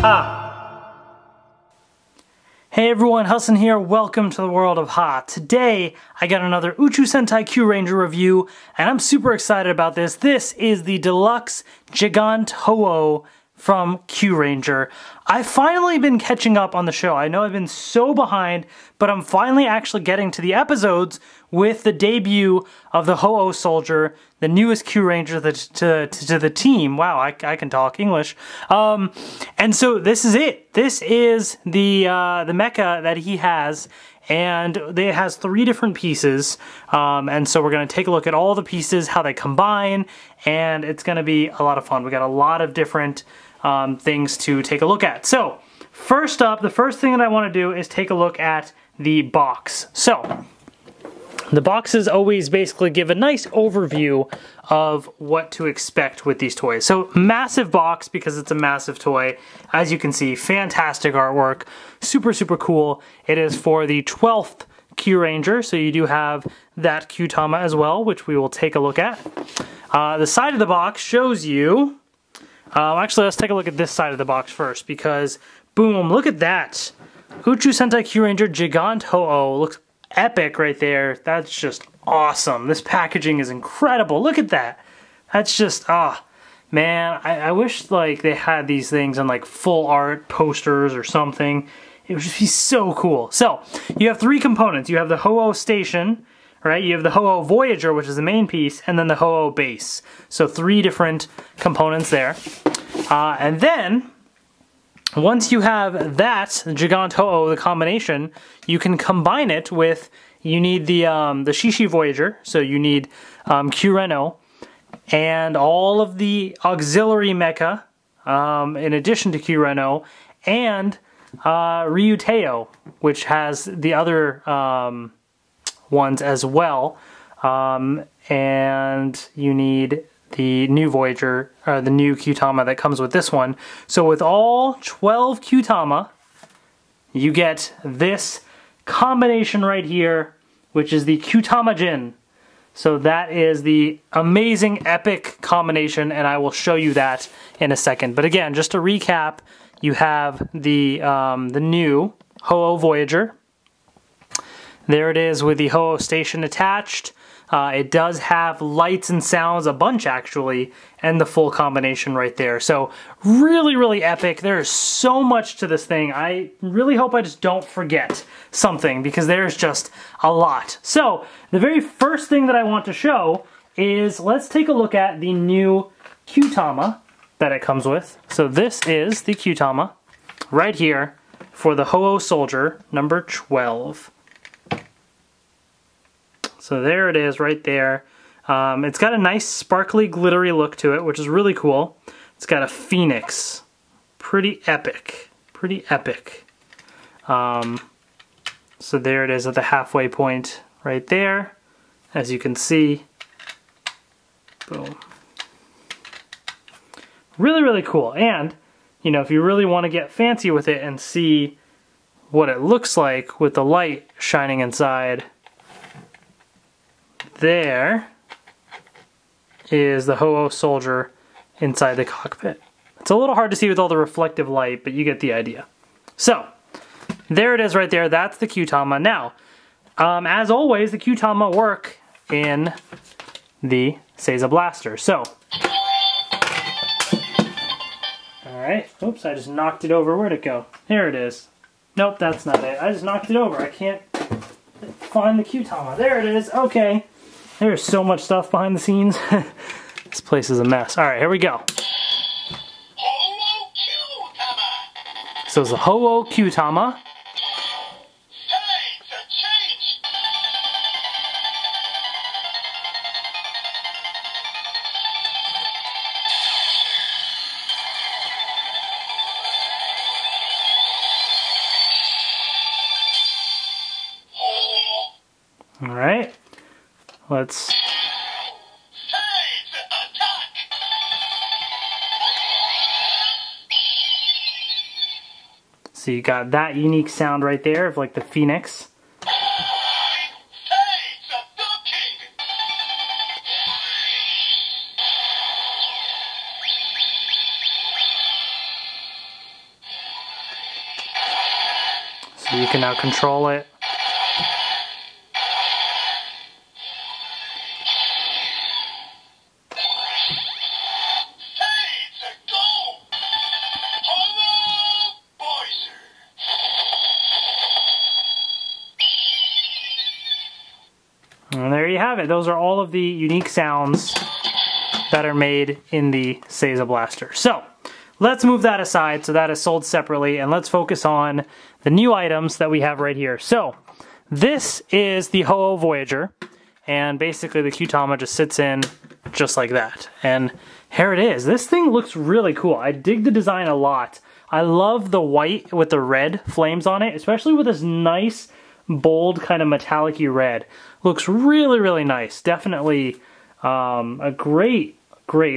Ha! Hey everyone, Hassan here. Welcome to the world of Ha. Today, I got another Uchu Sentai Kyuranger review, and I'm super excited about this. This is the DX Gigant Houou from Kyuranger. I've finally been catching up on the show. I know I've been so behind, but I'm finally actually getting to the episodes with the debut of the Houou Soldier, the newest Kyuranger to the team. Wow, I can talk English. And so this is it. This is the mecha that he has, and it has 3 different pieces. And so we're going to take a look at all the pieces, how they combine, and it's going to be a lot of fun. We got a lot of different things to take a look at. So first up, the first thing that I want to do is take a look at the box. So the boxes always basically give a nice overview of what to expect with these toys. So massive box because it's a massive toy. As you can see, fantastic artwork, super, super cool. It is for the 12th Kyuranger, so you do have that Kyutama as well, which we will take a look at. The side of the box shows you, actually let's take a look at this side of the box first, because boom, look at that. Uchu Sentai Kyuranger Gigant Houou looks epic right there. That's just awesome. This packaging is incredible. Look at that. That's just, man, I wish like they had these things on like full art posters or something. It would just be so cool. So you have 3 components. You have the Houou Station, right? You have the Houou Voyager, which is the main piece, and then the Houou base. So 3 different components there. And then once you have that Gigant Houou, the combination, you can combine it with, you need the Shishi Voyager, so you need Kyuren-Oh, and all of the auxiliary mecha, in addition to Kyuren-Oh, and Ryuteo, which has the other ones as well, and you need the new Voyager, the new Kyutama that comes with this one. So with all 12 Kyutama, you get this combination right here, which is the Kyutamajin. So that is the amazing, epic combination, and I will show you that in a second. But again, just to recap, you have the new Houou Voyager. There it is with the Houou Station attached. It does have lights and sounds, a bunch actually, and the full combination right there. So really, really epic. There is so much to this thing. I really hope I just don't forget something because there's just a lot. So the very first thing that I want to show is, let's take a look at the new Kyutama that it comes with. So this is the Kyutama right here for the Houou Soldier number 12. So there it is right there. It's got a nice sparkly glittery look to it, which is really cool. It's got a phoenix. Pretty epic. Pretty epic. So there it is at the halfway point right there. As you can see. Boom. Really, really cool. And, you know, if you really want to get fancy with it and see what it looks like with the light shining inside, there is the Houou Soldier inside the cockpit. It's a little hard to see with all the reflective light, but you get the idea. So, there it is right there. That's the Kyutama. Now, as always, the Kyutama work in the Seiza Blaster. So, alright. Oops, I just knocked it over. Where'd it go? Here it is. Nope, that's not it. I just knocked it over. I can't find the Kyutama. There it is. Okay. There's so much stuff behind the scenes. This place is a mess. Alright, here we go. So it's the Houou Kyutama. Alright. Let's... So you got that unique sound right there of like the phoenix. So you can now control it. And there you have it. Those are all of the unique sounds that are made in the Seiza Blaster. So, let's move that aside, so that is sold separately, and let's focus on the new items that we have right here. So, this is the Houou Voyager, and basically the Kyutama just sits in just like that. And here it is. This thing looks really cool. I dig the design a lot. I love the white with the red flames on it, especially with this nice, bold, kind of metallic-y red. Looks really, really nice. Definitely a great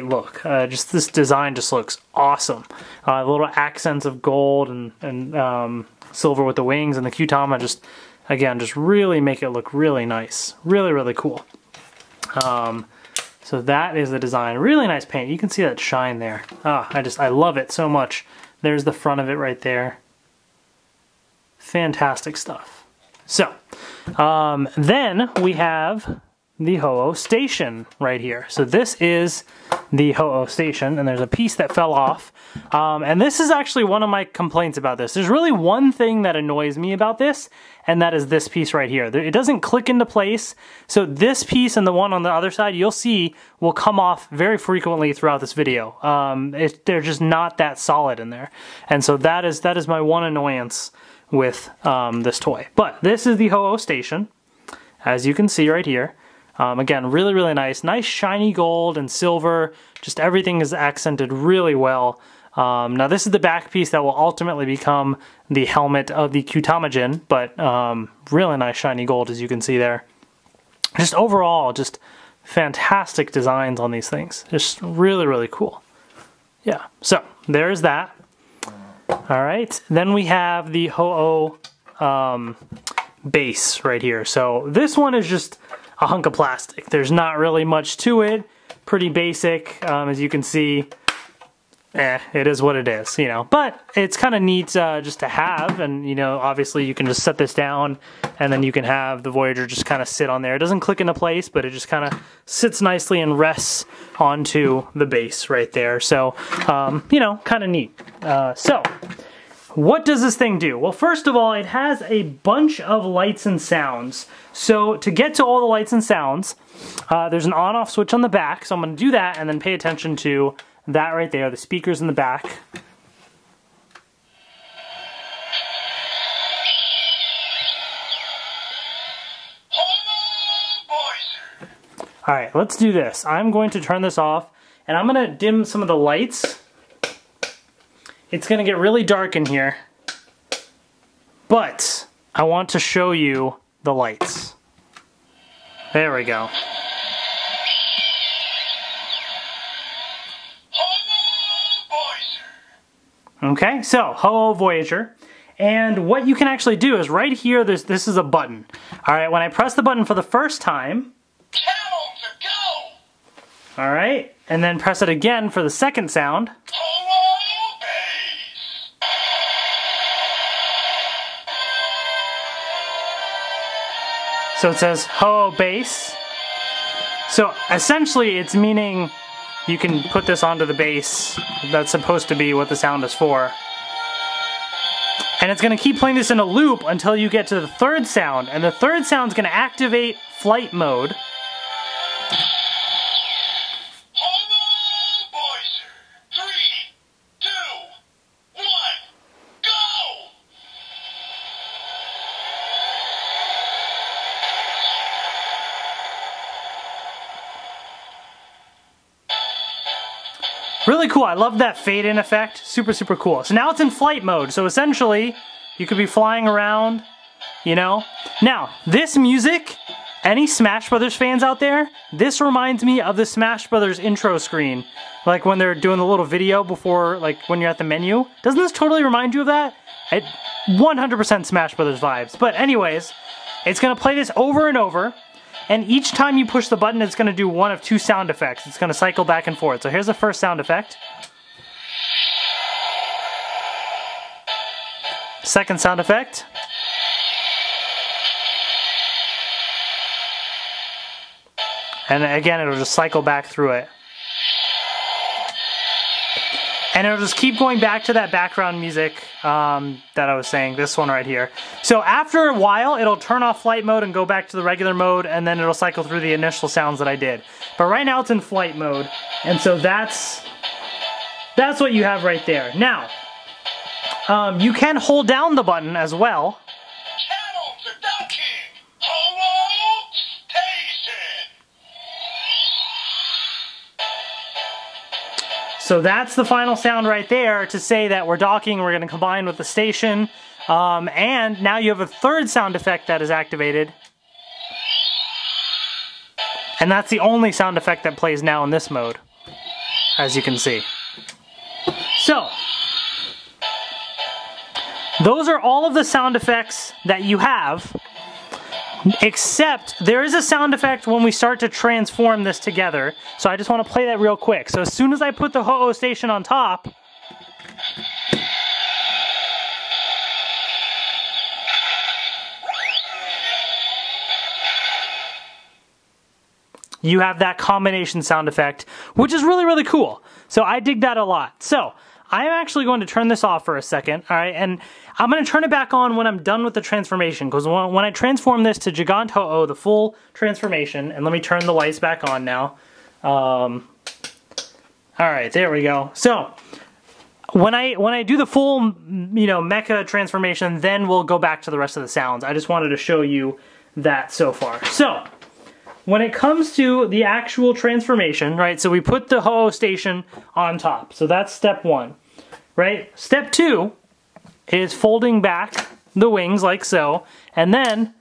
look. Just this design just looks awesome. Little accents of gold and silver with the wings, and the Kyutama just, again, just really make it look really nice. Really, really cool. So that is the design. Really nice paint. You can see that shine there. I love it so much. There's the front of it right there. Fantastic stuff. So, then we have the Houou Station right here. So this is the Houou Station, and there's a piece that fell off. And this is actually one of my complaints about this. There's really one thing that annoys me about this, and that is this piece right here. It doesn't click into place. So this piece and the one on the other side, you'll see, will come off very frequently throughout this video. They're just not that solid in there. And so that is my one annoyance with this toy. But this is the Houou Station, as you can see right here. Again, really, really nice. Nice shiny gold and silver. Just everything is accented really well. Now this is the back piece that will ultimately become the helmet of the Kyutamajin, but really nice shiny gold, as you can see there. Just overall, just fantastic designs on these things. Just really, really cool. Yeah, so there's that. All right, then we have the Houou base right here. So this one is just a hunk of plastic. There's not really much to it. Pretty basic, as you can see. It is what it is, you know. But it's kind of neat just to have, and you know, obviously you can just set this down, and then you can have the Voyager just kind of sit on there. It doesn't click into place, but it just kind of sits nicely and rests onto the base right there. So, you know, kind of neat. So, what does this thing do? Well, first of all, it has a bunch of lights and sounds. So to get to all the lights and sounds, there's an on-off switch on the back. So I'm going to do that and then pay attention to that right there, the speakers in the back. All right, let's do this. I'm going to turn this off, and I'm going to dim some of the lights. It's going to get really dark in here, but I want to show you the lights. There we go. Okay, so Houou Voyager. And what you can actually do is right here, this is a button. All right, when I press the button for the first time, all right, and then press it again for the second sound. So it says Houou base. So essentially it's meaning you can put this onto the base. That's supposed to be what the sound is for. And it's going to keep playing this in a loop until you get to the third sound. And the third sound is going to activate flight mode. Really cool. I love that fade-in effect. Super, super cool. So now it's in flight mode. So essentially, you could be flying around, you know. Now, this music, any Smash Brothers fans out there, this reminds me of the Smash Brothers intro screen. Like when they're doing the little video before, like when you're at the menu. Doesn't this totally remind you of that? 100% Smash Brothers vibes. But anyways, it's going to play this over and over. And each time you push the button, it's going to do one of two sound effects. It's going to cycle back and forth. So here's the first sound effect. Second sound effect. And again, it'll just cycle back through it. And it'll just keep going back to that background music that I was saying, this one right here. So after a while, it'll turn off flight mode and go back to the regular mode, and then it'll cycle through the initial sounds that I did. But right now it's in flight mode, and so that's what you have right there. Now, you can hold down the button as well. So that's the final sound right there to say that we're docking, we're going to combine with the station. And now you have a third sound effect that is activated. And that's the only sound effect that plays now in this mode, as you can see. So, those are all of the sound effects that you have, except there is a sound effect when we start to transform this together. So I just want to play that real quick. So as soon as I put the Houou Station on top, you have that combination sound effect, which is really, really cool. So I dig that a lot. So I'm actually going to turn this off for a second, all right? And I'm going to turn it back on when I'm done with the transformation, because when I transform this to Gigant Houou, the full transformation, and let me turn the lights back on now. All right, there we go. So when I do the full, mecha transformation, then we'll go back to the rest of the sounds. I just wanted to show you that so far. So when it comes to the actual transformation, right, so we put the Houou Station on top. So that's step one, right? Step two is folding back the wings like so, and then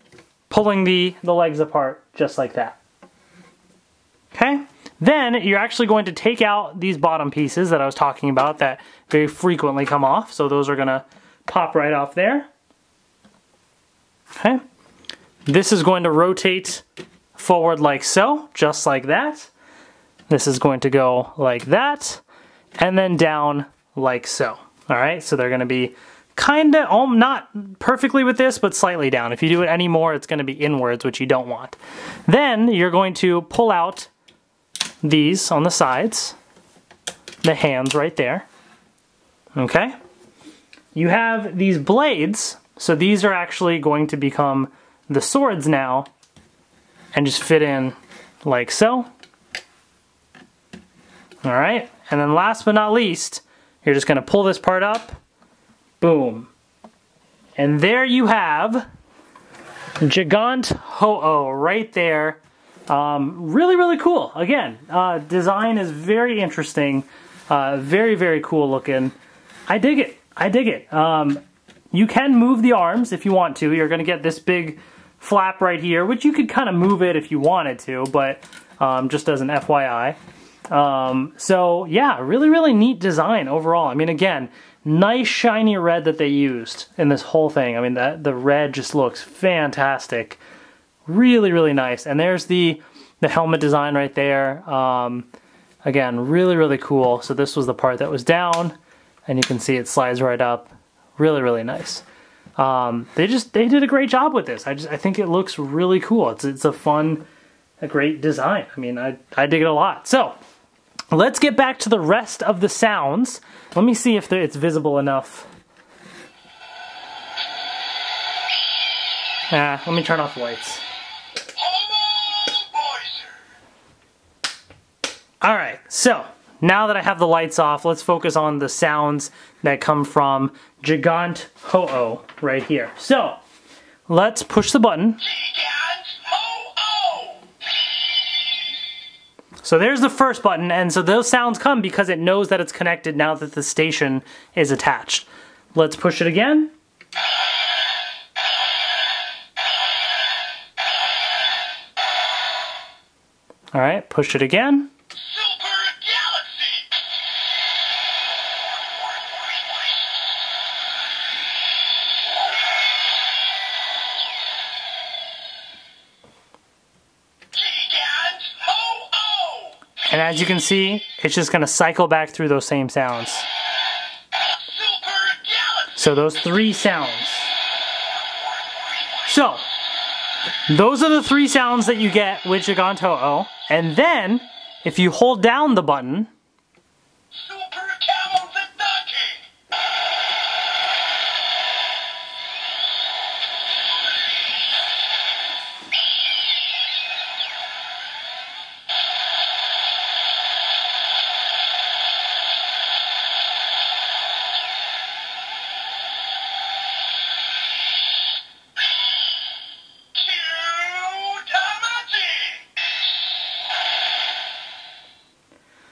pulling the legs apart just like that. Okay? Then you're actually going to take out these bottom pieces that I was talking about that very frequently come off. So those are going to pop right off there. Okay? This is going to rotate forward like so, just like that. This is going to go like that, and then down like so. All right, so they're going to be kind of, not perfectly with this, but slightly down. If you do it any more, it's going to be inwards, which you don't want. Then you're going to pull out these on the sides, the hands right there. Okay? You have these blades, so these are actually going to become the swords now, and just fit in like so. All right, and then last but not least, you're just gonna pull this part up, boom. And there you have Gigant Houou right there. Really, really cool. Again, design is very interesting, very, very cool looking. I dig it, I dig it. You can move the arms if you want to. You're gonna get this big flap right here, which you could kind of move it if you wanted to, but just as an FYI. So yeah, really, really neat design overall. I mean, again, nice shiny red that they used in this whole thing. I mean, the red just looks fantastic. Really, really nice. And there's the helmet design right there. Again, really, really cool. So this was the part that was down, and you can see it slides right up. Really, really nice. They did a great job with this. I think it looks really cool. It's a fun, a great design. I mean, I dig it a lot. So let's get back to the rest of the sounds. Let me see if it's visible enough. Let me turn off the lights. All right, so now that I have the lights off, let's focus on the sounds that come from Gigant Houou right here. So, let's push the button. So there's the first button, and so those sounds come because it knows that it's connected now that the station is attached. Let's push it again. All right, push it again. And as you can see, it's just going to cycle back through those same sounds. So those three sounds. So, those are the three sounds that you get with Gigant Houou. And then, if you hold down the button,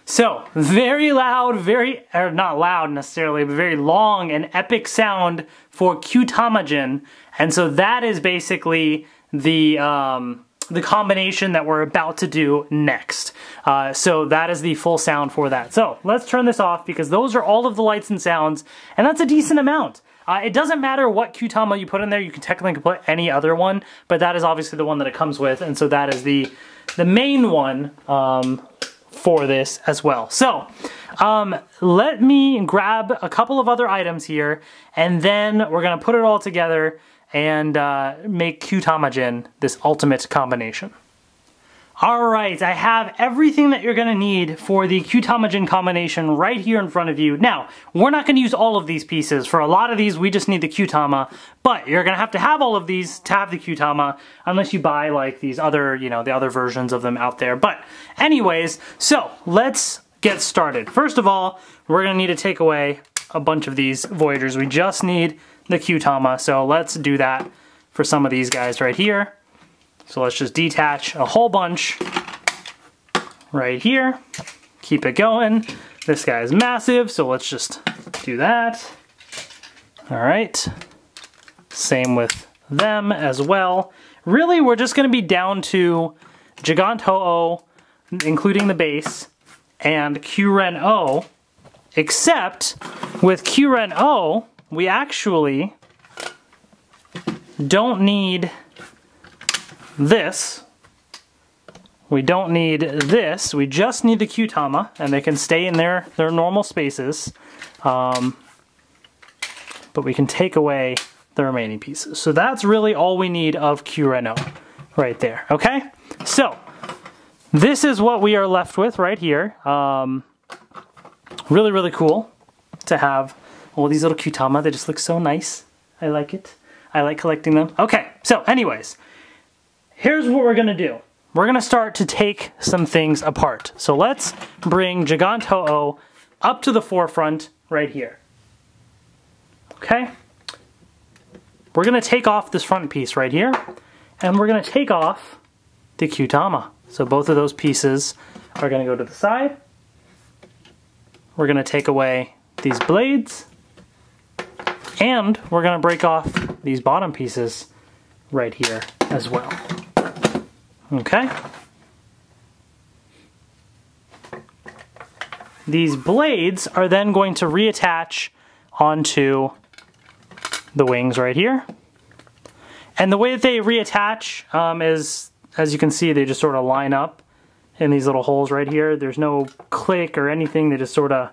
so, very loud, or not loud necessarily, but very long and epic sound for Kyutamajin. And so that is basically the combination that we're about to do next. So that is the full sound for that. So let's turn this off because those are all of the lights and sounds, and that's a decent amount. It doesn't matter what Kyutama you put in there, you can technically put any other one, but that is obviously the one that it comes with, and so that is the main one for this as well. So, let me grab a couple of other items here, and then we're gonna put it all together and make Kyutamajin this ultimate combination. Alright, I have everything that you're gonna need for the Kyutamajin combination right here in front of you. Now, we're not gonna use all of these pieces. For a lot of these, we just need the Kyutama, but you're gonna have to have all of these to have the Kyutama, unless you buy like these other, you know, the other versions of them out there. But anyways, so let's get started. First of all, we're gonna need to take away a bunch of these Voyagers. We just need the Kyutama, so let's do that for some of these guys right here. So let's just detach a whole bunch right here. Keep it going. This guy is massive, so let's just do that. All right. Same with them as well. Really, we're just gonna be down to Gigant Houou, including the base, and Kyuren-Oh, except with Kyuren-Oh, we actually don't need this. We don't need this. We just need the Kyutama, and they can stay in their normal spaces. But we can take away the remaining pieces. So that's really all we need of Kyuren-Oh right there, okay? So, this is what we are left with right here. Really, really cool to have all these little Kyutama. They just look so nice. I like it. I like collecting them. Okay, so anyways, here's what we're gonna do. We're gonna start to take some things apart. So let's bring Gigant Houou up to the forefront right here. Okay? We're gonna take off this front piece right here, and we're gonna take off the Kyutama. So both of those pieces are gonna go to the side. We're gonna take away these blades, and we're gonna break off these bottom pieces right here as well. Okay? These blades are then going to reattach onto the wings right here. And the way that they reattach is, as you can see, they just sort of line up in these little holes right here. There's no click or anything. They just sort of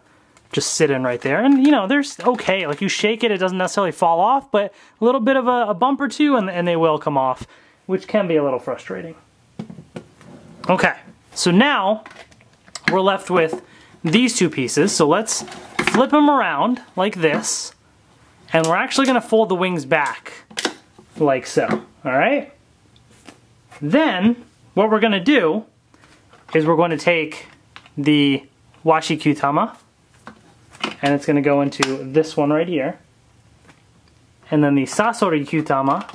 just sit in right there. And, you know, there's okay. Like, you shake it, it doesn't necessarily fall off, but a little bit of a bump or two, and they will come off, which can be a little frustrating. Okay, so now we're left with these two pieces. So let's flip them around like this, and we're actually going to fold the wings back like so, all right? Then what we're going to do is we're going to take the washi Kyutama, and it's going to go into this one right here, and then the sasori Kyutama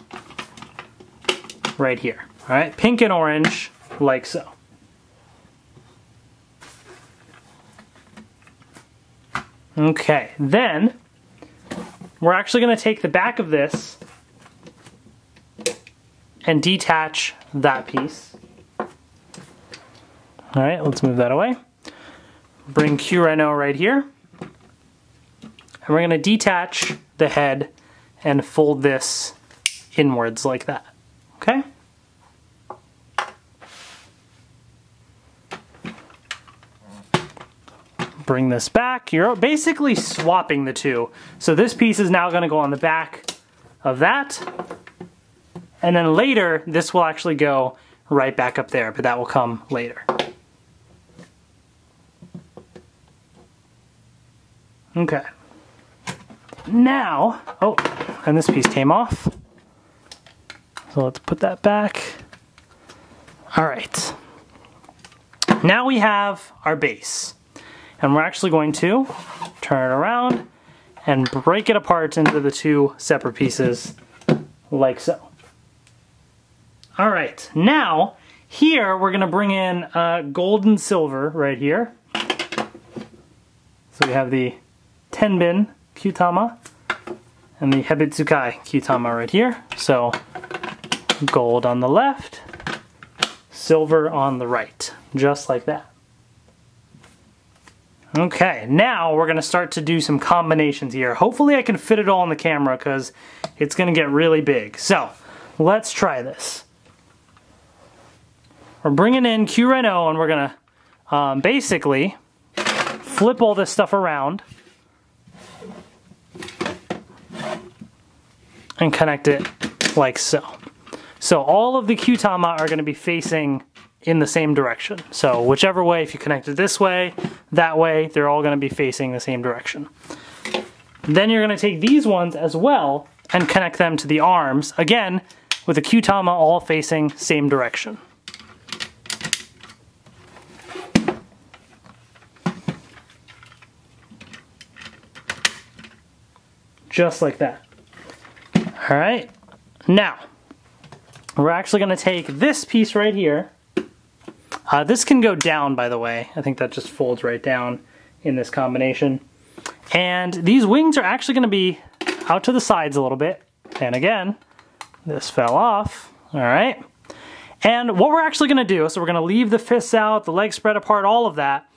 right here, all right? Pink and orange, like so. Okay, then we're actually going to take the back of this and detach that piece. All right, let's move that away. Bring Kyuren-Oh right here. And we're going to detach the head and fold this inwards like that. Okay? Bring this back. You're basically swapping the two. So this piece is now going to go on the back of that. And then later, this will actually go right back up there, but that will come later. Okay. Now, oh, and this piece came off. So let's put that back. All right. Now we have our base. And we're actually going to turn it around and break it apart into the two separate pieces, like so. All right, now here we're gonna bring in gold and silver right here. So we have the Tenbin Kyutama and the Hebitsukai Kyutama right here. So gold on the left, silver on the right, just like that. Okay, now we're gonna start to do some combinations here. Hopefully I can fit it all on the camera because it's gonna get really big. So let's try this. We're bringing in Kyuren-Oh and we're gonna basically flip all this stuff around and connect it like so. So all of the Kyutama are gonna be facing in the same direction. So whichever way, if you connect it this way, that way, they're all gonna be facing the same direction. Then you're gonna take these ones as well and connect them to the arms, again, with the Kyutama all facing same direction. Just like that. All right, now, we're actually gonna take this piece right here. This can go down, by the way. I think that just folds right down in this combination. And these wings are actually gonna be out to the sides a little bit. And again, this fell off, all right? And what we're actually gonna do, so we're gonna leave the fists out, the legs spread apart, all of that.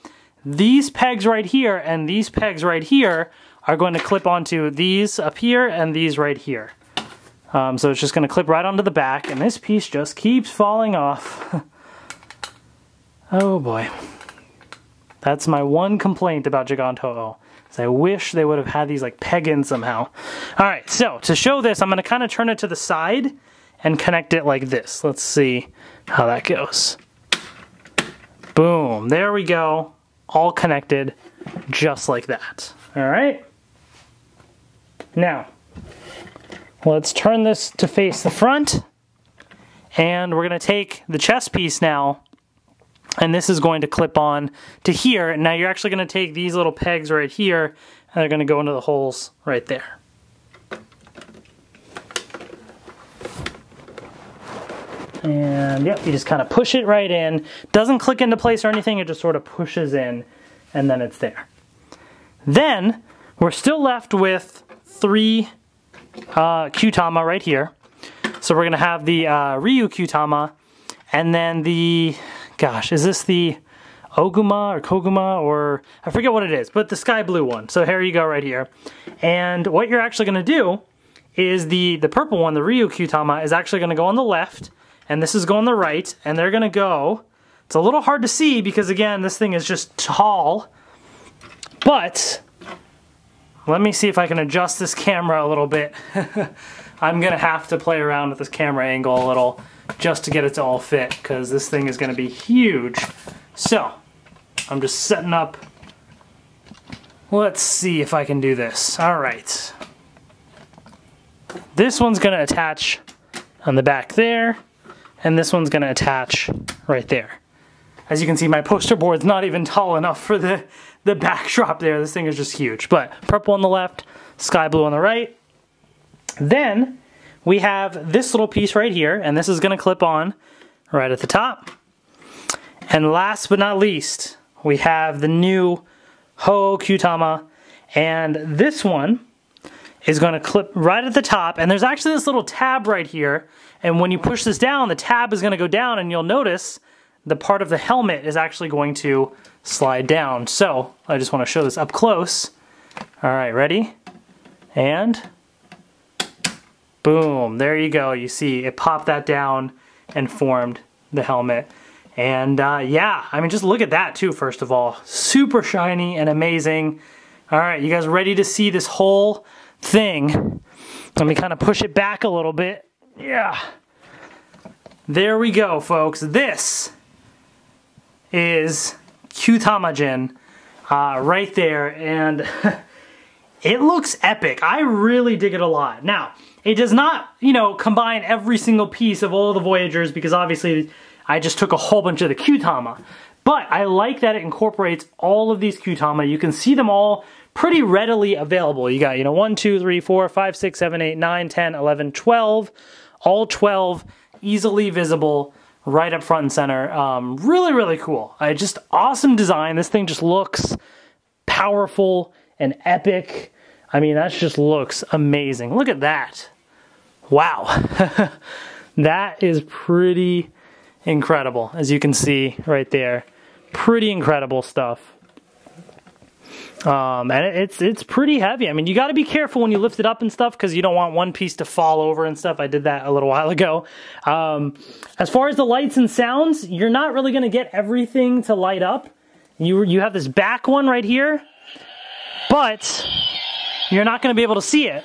These pegs right here and these pegs right here are going to clip onto these up here and these right here. So it's just gonna clip right onto the back, and this piece just keeps falling off. Oh boy. That's my one complaint about Gigant Houou, is I wish they would have had these like peg in somehow. All right, so to show this, I'm gonna kind of turn it to the side and connect it like this. Let's see how that goes. Boom, there we go. All connected just like that. All right. Now, let's turn this to face the front, and we're gonna take the chest piece now, and this is going to clip on to here. Now you're actually gonna take these little pegs right here, and they're gonna go into the holes right there. And yep, you just kind of push it right in. Doesn't click into place or anything, it just sort of pushes in, and then it's there. Then, we're still left with 3 Kyutama right here. So we're gonna have the Ryu Kyutama, and then the, gosh, is this the Oguma or Koguma, or I forget what it is, but the sky blue one. So here you go right here. And what you're actually gonna do is the purple one, the Ryu Kyutama, is actually gonna go on the left, and this is going on the right, and they're gonna go, it's a little hard to see because again, this thing is just tall, but let me see if I can adjust this camera a little bit. I'm gonna have to play around with this camera angle a little just to get it to all fit, because this thing is gonna be huge. So, I'm just setting up. Let's see if I can do this. All right. This one's gonna attach on the back there, and this one's gonna attach right there. As you can see, my poster board's not even tall enough for the backdrop there. This thing is just huge. But purple on the left, sky blue on the right. Then we have this little piece right here, and this is gonna clip on right at the top. And last but not least, we have the new Houou Kyutama, and this one is gonna clip right at the top, and there's actually this little tab right here, and when you push this down, the tab is gonna go down, and you'll notice the part of the helmet is actually going to slide down. So I just want to show this up close. All right, ready? And boom, there you go. You see it popped that down and formed the helmet. And yeah, I mean, just look at that too, first of all. Super shiny and amazing. All right, you guys ready to see this whole thing? Let me kind of push it back a little bit. Yeah. There we go, folks. This is Kyutamajin right there, and it looks epic. I really dig it a lot. Now, it does not, you know, combine every single piece of all the Voyagers because obviously I just took a whole bunch of the Kyutama. But I like that it incorporates all of these Kyutama. You can see them all pretty readily available. You got, you know, 1, 2, 3, 4, 5, 6, 7, 8, 9, 10, 11, 12. All 12 easily visible right up front and center. Really, really cool. Just awesome design. This thing just looks powerful and epic. I mean, that just looks amazing. Look at that. Wow. That is pretty incredible, as you can see right there. Pretty incredible stuff. And it's pretty heavy. I mean, you got to be careful when you lift it up and stuff because you don't want one piece to fall over and stuff. I did that a little while ago. As far as the lights and sounds, you're not really going to get everything to light up. You have this back one right here, but you're not going to be able to see it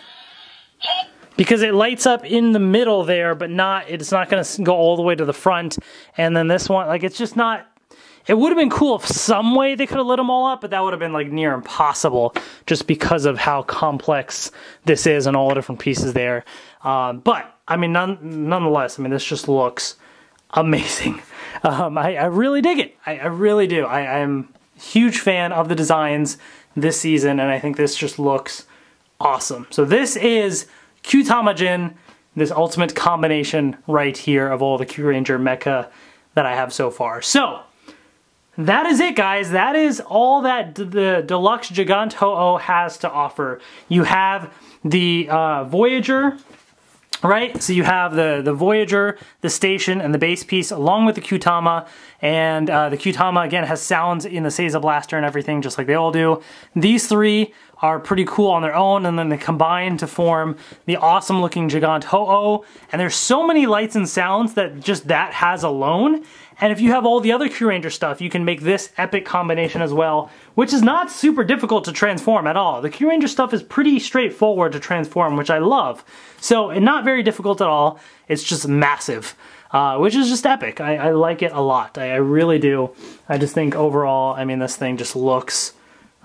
because it lights up in the middle there, but it's not going to go all the way to the front. And then this one, like, it's just not. It would have been cool if some way they could have lit them all up, but that would have been like near impossible just because of how complex this is and all the different pieces there. But I mean, nonetheless, I mean, this just looks amazing. I really dig it. I really do. I'm a huge fan of the designs this season, and I think this just looks awesome. So this is Kyutamajin, this ultimate combination right here of all the Kyuranger mecha that I have so far. So that is it, guys. That is all that the Deluxe Gigant Houou has to offer. You have the Voyager, right? So you have the Voyager, the station, and the base piece, along with the Kyutama. And the Kyutama, again, has sounds in the Seiza Blaster and everything, just like they all do. These three are pretty cool on their own, and then they combine to form the awesome-looking Gigant Houou. And there's so many lights and sounds that just that has alone. And if you have all the other Kyuranger stuff, you can make this epic combination as well, which is not super difficult to transform at all. The Kyuranger stuff is pretty straightforward to transform, which I love. So, and not very difficult at all. It's just massive, which is just epic. I like it a lot. I really do. I just think overall, I mean, this thing just looks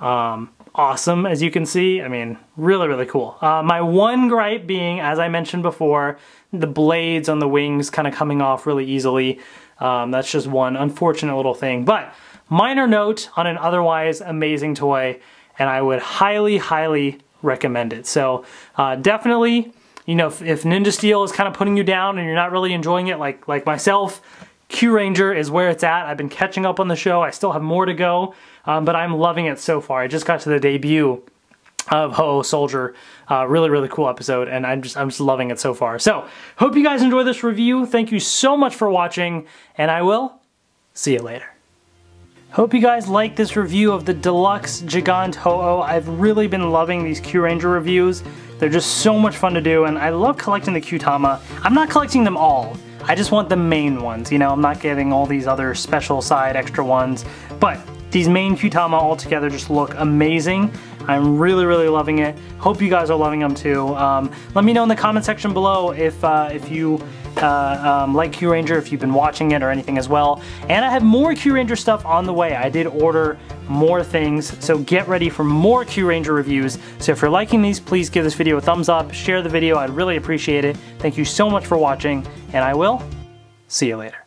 awesome, as you can see. I mean, really, really cool. My one gripe being, as I mentioned before, the blades on the wings kind of coming off really easily. That's just one unfortunate little thing, but minor note on an otherwise amazing toy, and I would highly, highly recommend it. So definitely, you know, if Ninja Steel is kind of putting you down and you're not really enjoying it like myself, Kyuranger is where it's at. I've been catching up on the show. I still have more to go, but I'm loving it so far. I just got to the debut of Houou Soldier. Really, really cool episode, and I'm just loving it so far. So, hope you guys enjoy this review. Thank you so much for watching, and I will see you later. Hope you guys like this review of the Deluxe Gigant Houou. I've really been loving these Kyuranger reviews. They're just so much fun to do, and I love collecting the Kyutama. I'm not collecting them all. I just want the main ones, you know? I'm not getting all these other special side extra ones, but these main Kyutama all together just look amazing. I'm really, really loving it. Hope you guys are loving them too. Let me know in the comment section below if you like Kyuranger, if you've been watching it or anything as well. And I have more Kyuranger stuff on the way. I did order more things, so get ready for more Kyuranger reviews. So if you're liking these, please give this video a thumbs up, share the video, I'd really appreciate it. Thank you so much for watching, and I will see you later.